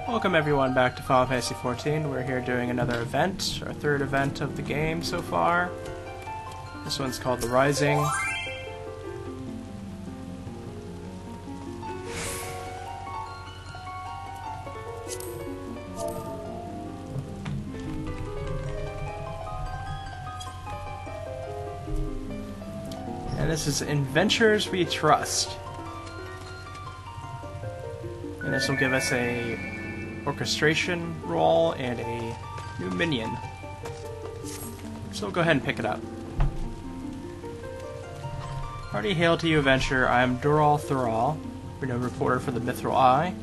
Welcome everyone back to Final Fantasy XIV. We're here doing another event, our third event of the game so far. This one's called The Rising. And this is In Ventures We Trust. And this will give us a orchestration role and a new minion. So we'll go ahead and pick it up. Hearty hail to you, adventurer. I am Dural Thural, renowned reporter for the Mithril Eye.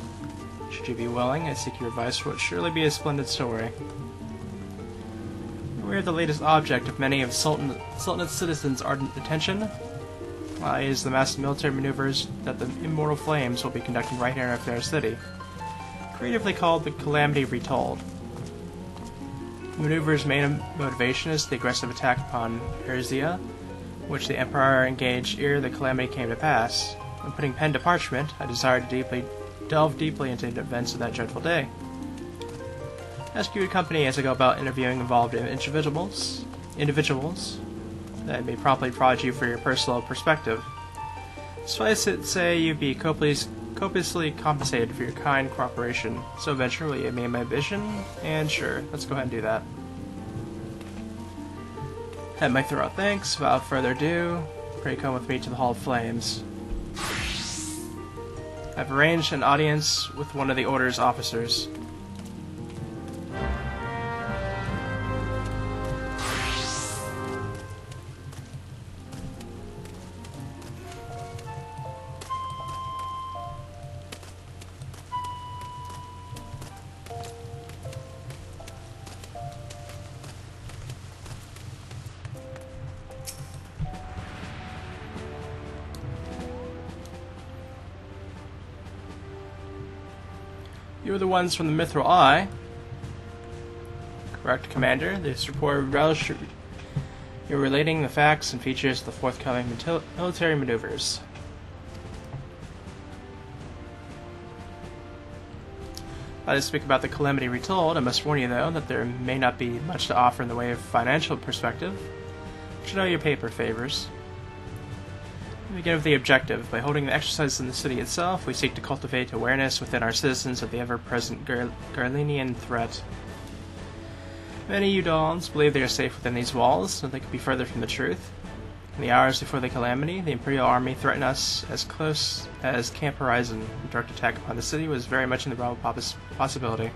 Should you be willing, I seek your advice for what should surely be a splendid story. We are the latest object of many of Sultanate citizens' ardent attention. It is the massive military maneuvers that the Immortal Flames will be conducting right here in our fair city, creatively called the Calamity Retold. The maneuver's main motivation is the aggressive attack upon Erzia, which the Emperor engaged ere the calamity came to pass. When putting pen to parchment, I desired to delve deeply into the events of that dreadful day. Ask you to accompany as I go about interviewing involved individuals that may promptly prod you for your personal perspective. Suffice it to say, you'd be copiously compensated for your kind cooperation. So eventually, you made my vision, and sure, let's go ahead and do that. Had my throat thanks. Without further ado, pray come with me to the Hall of Flames. I've arranged an audience with one of the Order's officers. You're the ones from the Mithril Eye. Correct, Commander. This report relish you're relating the facts and features of the forthcoming military maneuvers. While I speak about the Calamity Retold, I must warn you, though, that there may not be much to offer in the way of financial perspective. But you know your paper favors. We begin with the objective. By holding the exercises in the city itself, we seek to cultivate awareness within our citizens of the ever-present Garlenian threat. Many Udons believe they are safe within these walls, and they could be further from the truth. In the hours before the calamity, the Imperial Army threatened us as close as Camp Horizon. A direct attack upon the city was very much in the realm of possibility.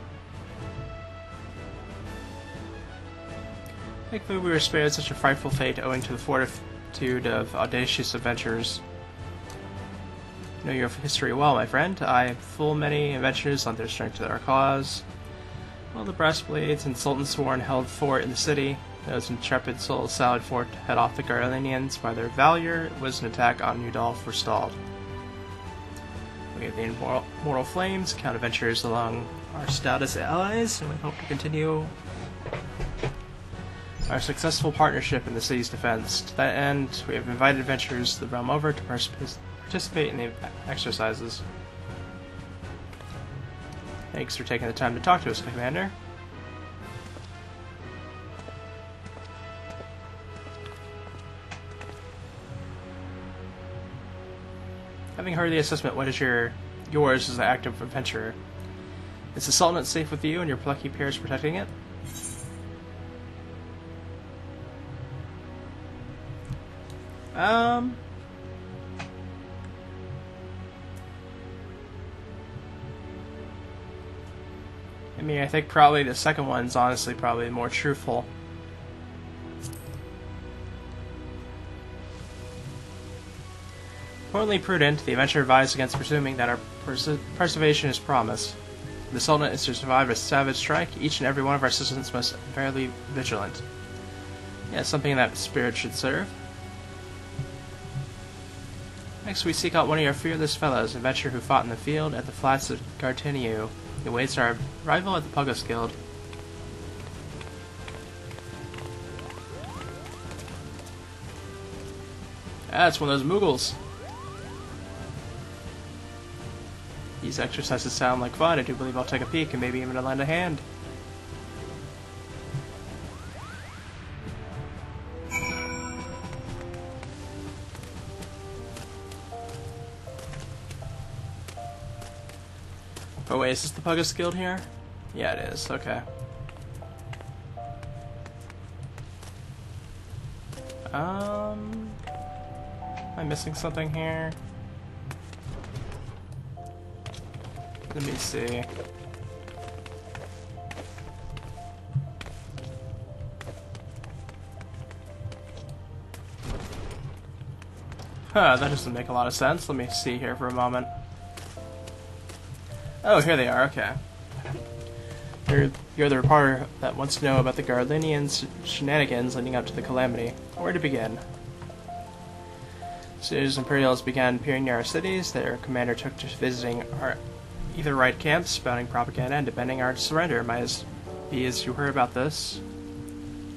Thankfully, we were spared such a frightful fate owing to the fortitude of audacious adventurers. You know your history well, my friend. I have full many adventures lent their strength to our cause. While the Breastblades and Sultan Sworn held fort in the city, those intrepid souls sallied forth to head off the Garlenians. By their valor was an attack on Udal forestalled. We have the Immortal Flames, count adventurers along our stoutest allies, and we hope to continue our successful partnership in the city's defense. To that end, we have invited adventurers the realm over to participate in the exercises. Thanks for taking the time to talk to us, Commander. Having heard the assessment, what is yours as an active adventurer? Is the Sultanate safe with you and your plucky peers protecting it? I mean, I think probably the second one's honestly probably more truthful. Importantly prudent, the adventurer advised against presuming that our preservation is promised. If the Sultanate is to survive a savage strike, each and every one of our citizens must be fairly vigilant. Yeah, something that spirit should serve. Next, we seek out one of your fearless fellows, an adventurer who fought in the field at the flats of Garteniu. He awaits our rival at the Puggos Guild. Ah, it's one of those Mughals. These exercises sound like fun. I do believe I'll take a peek and maybe even lend a hand. Oh wait, is this the Puggis Guild here? Yeah, it is. Okay. Am I missing something here? Let me see. Huh, that doesn't make a lot of sense. Let me see here for a moment. Oh, here they are, okay. You're the reporter that wants to know about the Garlinians' shenanigans leading up to the calamity. Where to begin? As soon as Imperials began appearing near our cities, their commander took to visiting our either right camps, spouting propaganda and demanding our surrender. Might be as you heard about this.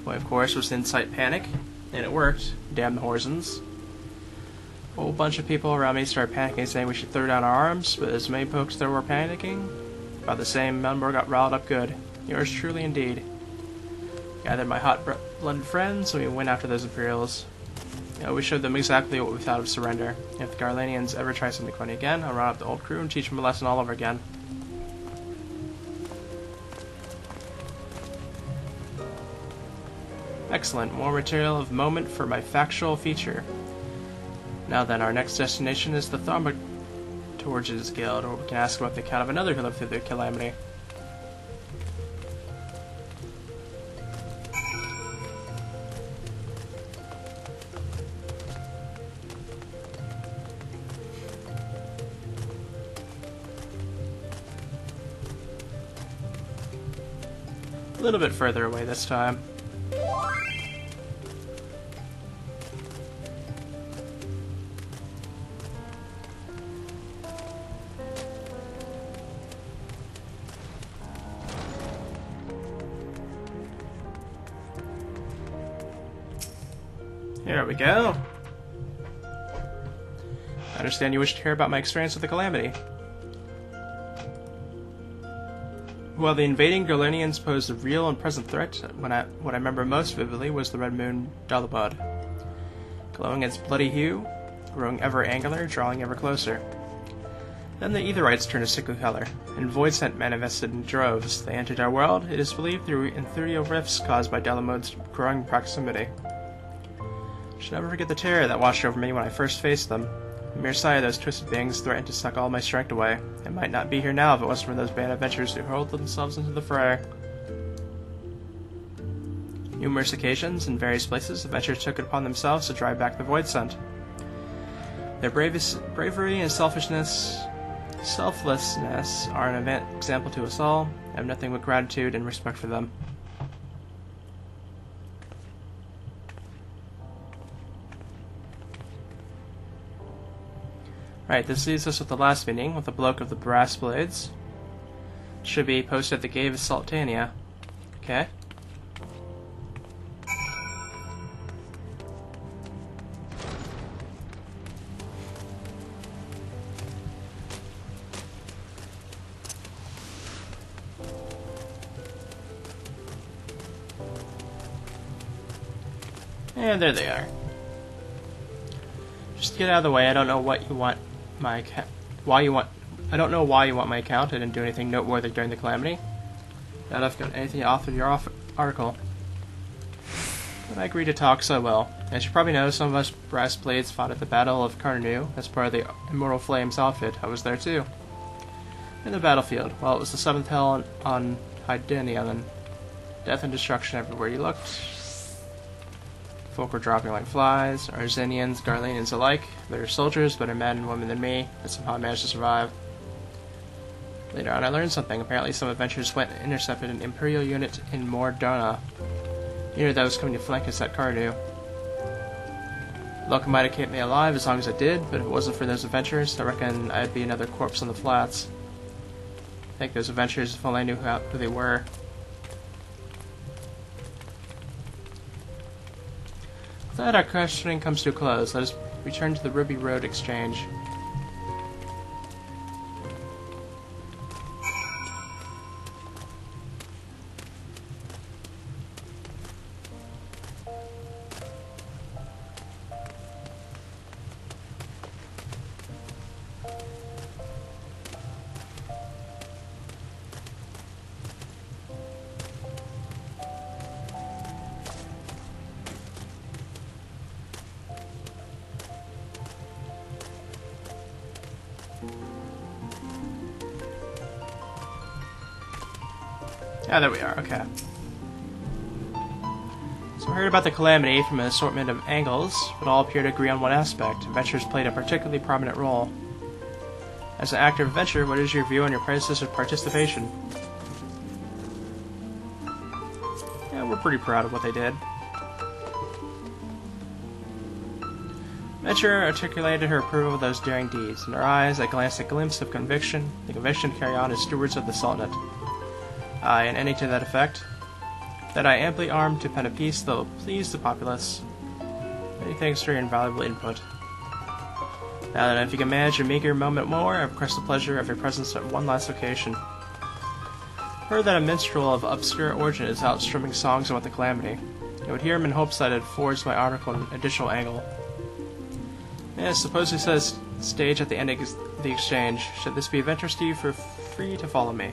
Well, of course, was incite panic, and it worked. Damn the Horzens. A whole bunch of people around me started panicking, saying we should throw down our arms, but as many folks there were panicking, about the same number got riled up good. Yours truly indeed. Gathered my hot-blooded friends, and we went after those Imperials. We showed them exactly what we thought of surrender. If the Garlanians ever try something funny again, I'll run up the old crew and teach them a lesson all over again. Excellent. More material of moment for my factual feature. Now then, our next destination is the Thaumaturges Guild, where we can ask about the account of another who lived through the calamity. A little bit further away this time. Here we go. I understand you wish to hear about my experience with the calamity. While the invading Garlanians posed a real and present threat, what I remember most vividly was the red moon Dalabad, glowing its bloody hue, growing ever angular, drawing ever closer. Then the Aetherites turned a sickly color, and void scent manifested in droves. They entered our world, it is believed, through ethereal rifts caused by Dalamod's growing proximity. I should never forget the terror that washed over me when I first faced them. The mere sight of those twisted beings threatened to suck all my strength away. I might not be here now if it wasn't for those band of adventurers who hurled themselves into the fray. Numerous occasions, in various places, adventurers took it upon themselves to drive back the void scent. Their bravery and selflessness are an example to us all. I have nothing but gratitude and respect for them. Right, this leaves us with the last meeting with the bloke of the brass blades. It should be posted at the Gate of Sultania. Okay. And there they are. Just to get out of the way, I don't know what you want my account. I don't know why you want my account. I didn't do anything noteworthy during the calamity. Not if I've got anything to offer your article. But I agreed to talk, so I will. As you probably know, some of us brass blades fought at the Battle of Carnu as part of the Immortal Flames outfit. I was there too. In the battlefield. Well, it was the 7th hell on Hydenian. Death and destruction everywhere you looked. Folk were dropping like flies. Arzenians, Garlanians alike. Better soldiers, better men and women than me, but somehow managed to survive. Later on I learned something. Apparently some adventurers went and intercepted an Imperial unit in Mordana. Unit that was coming to flank us at Carnu. Luck might have kept me alive as long as it did, but if it wasn't for those adventurers, I reckon I'd be another corpse on the flats. Thank those adventurers if only I knew who they were. With that, our questioning comes to a close. Let us return to the Ruby Road Exchange. Ah, there we are, okay. So I heard about the Calamity from an assortment of angles, but all appear to agree on one aspect. Adventures played a particularly prominent role. As an actor of adventure, what is your view on your predecessor's participation? Yeah, we're pretty proud of what they did. Adventure articulated her approval of those daring deeds. In her eyes, I glanced a glimpse of conviction, the conviction to carry on as stewards of the Sultanate. Aye, and any to that effect. That I amply armed to pen a piece that will please the populace. Many thanks for your invaluable input. Now then, if you can manage a meager moment more, I request the pleasure of your presence at one last occasion. Heard that a minstrel of obscure origin is out strumming songs about the Calamity. I would hear him in hopes that it forwards my article an additional angle. Yes, suppose he says stage at the end of the exchange. Should this be of interest to you, feel free to follow me.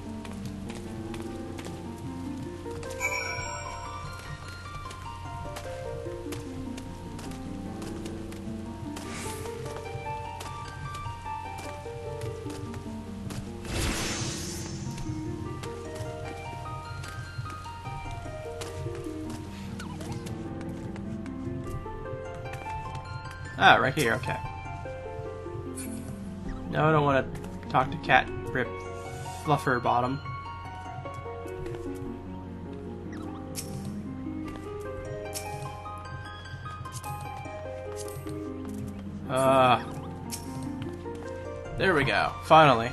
Ah, right here, okay. No, I don't want to talk to Cat Rip Fluffer Bottom. There we go, finally.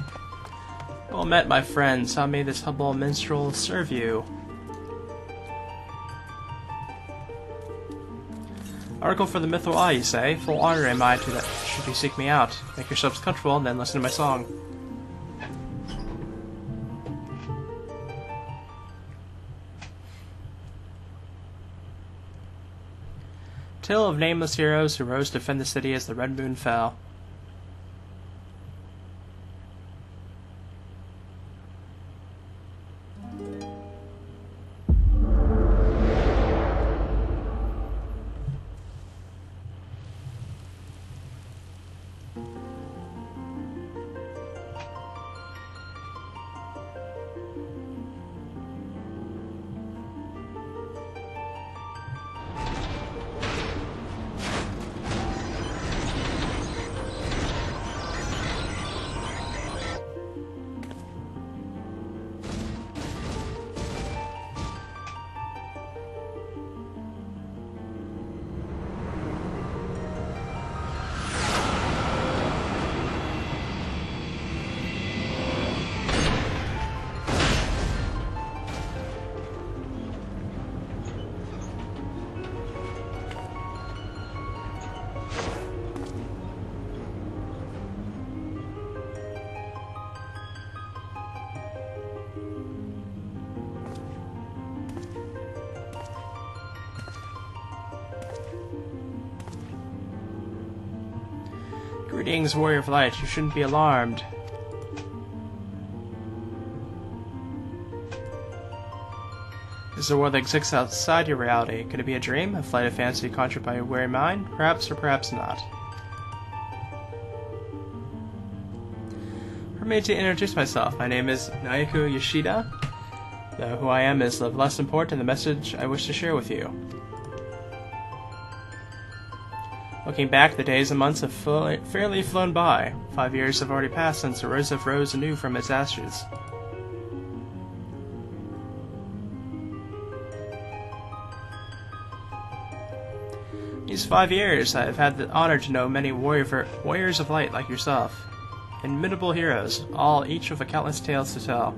Well met, my friends. How may this humble minstrel serve you? Article for the Mythical Eye, you say? Full honor am I to that should you seek me out. Make yourselves comfortable and then listen to my song. Tale of nameless heroes who rose to defend the city as the red moon fell. Greetings, Warrior of Light. You shouldn't be alarmed. Is the world that exists outside your reality? Could it be a dream? A flight of fancy conjured by your weary mind? Perhaps or perhaps not. Permit me to introduce myself. My name is Naoku Yoshida. Though who I am is of less import than the message I wish to share with you. Looking back, the days and months have fairly flown by. 5 years have already passed since Erosif rose anew from its ashes. These 5 years, I have had the honor to know many warriors of light like yourself. Inimitable heroes, all each with countless tales to tell.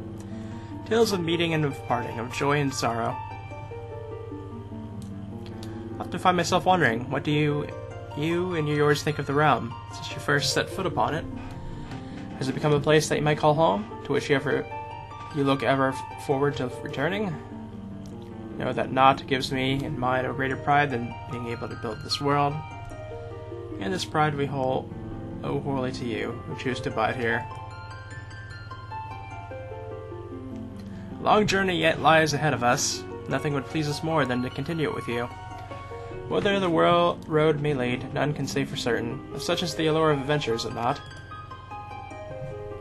Tales of meeting and of parting, of joy and sorrow. I often find myself wondering, what do you and yours think of the realm, since you first set foot upon it? Has it become a place that you might call home, to which you look ever forward to returning? Know that naught gives me and mine a greater pride than being able to build this world. And this pride we owe wholly to you, who choose to abide here. A long journey yet lies ahead of us. Nothing would please us more than to continue it with you. Whither the road may lead, none can say for certain, but such is the allure of adventure, is it not?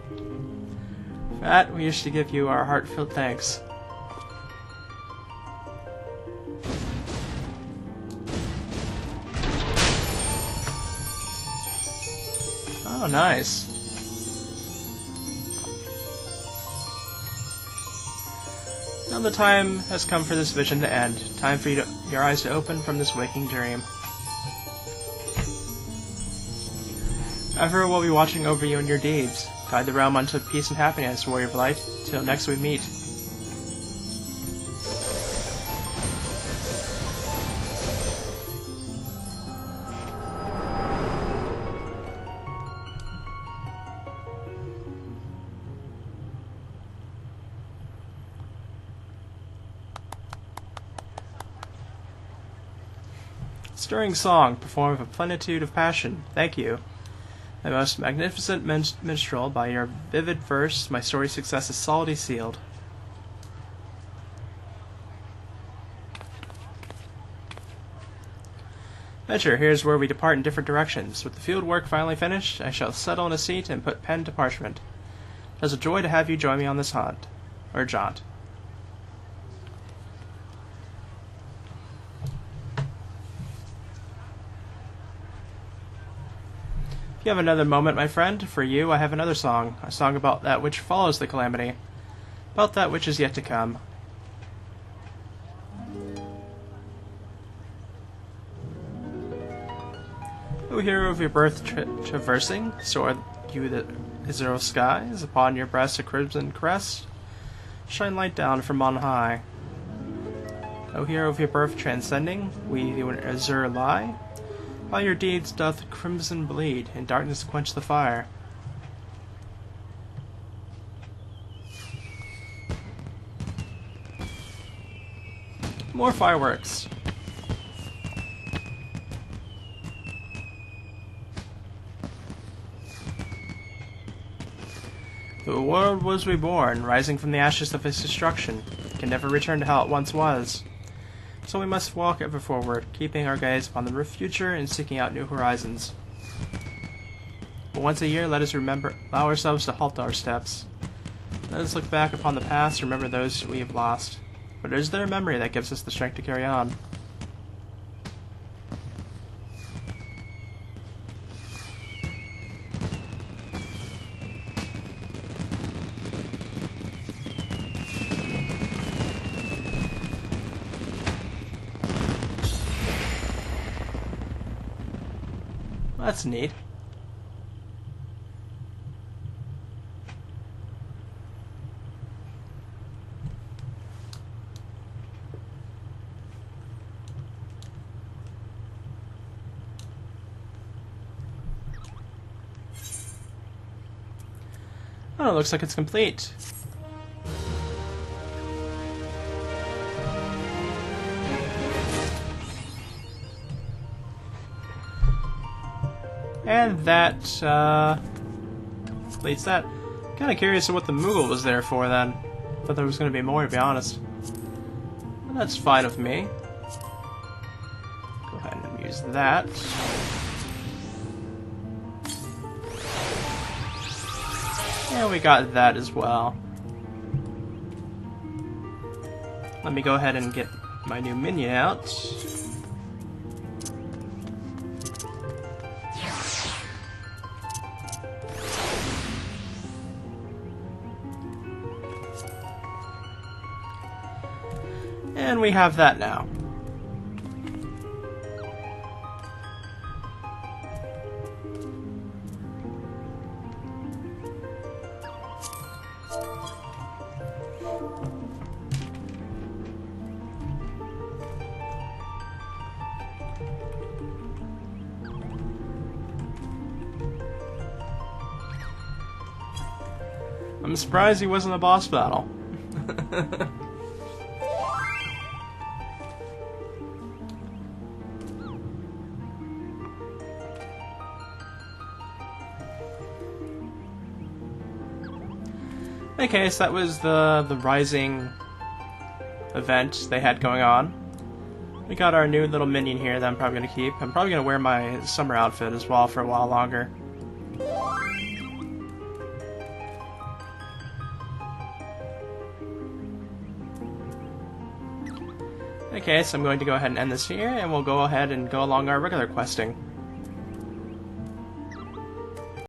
For that, we wish to give you our heartfelt thanks. nice. Now the time has come for this vision to end. Time for your eyes to open from this waking dream. Ever will be watching over you and your deeds. Guide the realm unto peace and happiness, warrior of light. Till next we meet. Stirring song, performed with a plenitude of passion. Thank you. My most magnificent minstrel, by your vivid verse, my story's success is solidly sealed. Venture, here's where we depart in different directions. With the field work finally finished, I shall settle in a seat and put pen to parchment. It is a joy to have you join me on this hunt. Or jaunt. If you have another moment, my friend, for you I have another song. A song about that which follows the calamity. About that which is yet to come. O hero of your birth traversing, soar you the azure skies, upon your breast a crimson crest, shine light down from on high. O hero of your birth transcending, we the azure lie, by your deeds doth crimson bleed, in darkness quench the fire. More fireworks. The world was reborn, rising from the ashes of its destruction. It can never return to how it once was. So we must walk ever forward, keeping our gaze upon the future and seeking out new horizons. But once a year, let us allow ourselves to halt our steps. Let us look back upon the past, remember those we have lost. But it is their memory that gives us the strength to carry on. That's neat. Oh, it looks like it's complete. And that, completes that. Kinda curious of what the Moogle was there for, then. Thought there was gonna be more, to be honest. But that's fine with me. Go ahead and use that. And we got that as well. Let me go ahead and get my new minion out. And we have that now. I'm surprised he wasn't a boss battle. Okay, so that was the Rising event they had going on. We got our new little minion here that I'm probably going to keep. I'm probably going to wear my summer outfit as well for a while longer. Okay, so I'm going to go ahead and end this here, and we'll go ahead and go along our regular questing.